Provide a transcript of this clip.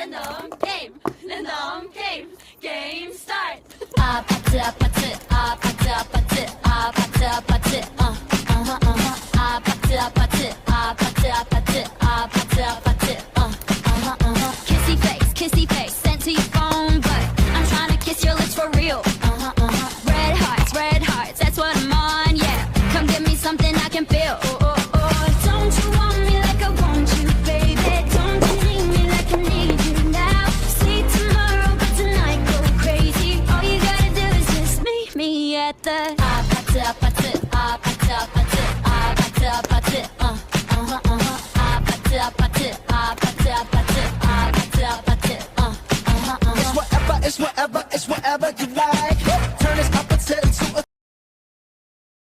랜덤 게임 랜덤 게임 게임 스타트. 아파트 아파트 아파트 아파트 아파트 아파트 아파트 아파트 아파트 아파트 아파트 아파트 kissy face sent to your phone but I'm trying to kiss your lips for real. Red hearts that's what I'm on. Yeah, come give me something I can feel. Don't you want me like I want you, baby? Don't you need me like I need you now? See tomorrow but tonight go crazy. All you gotta do is just meet me at the 아파트 아파트 아파트 아파트 아파트 아파트 아파트 아파트 아파트 아파트 아파트 아파트 It's whatever,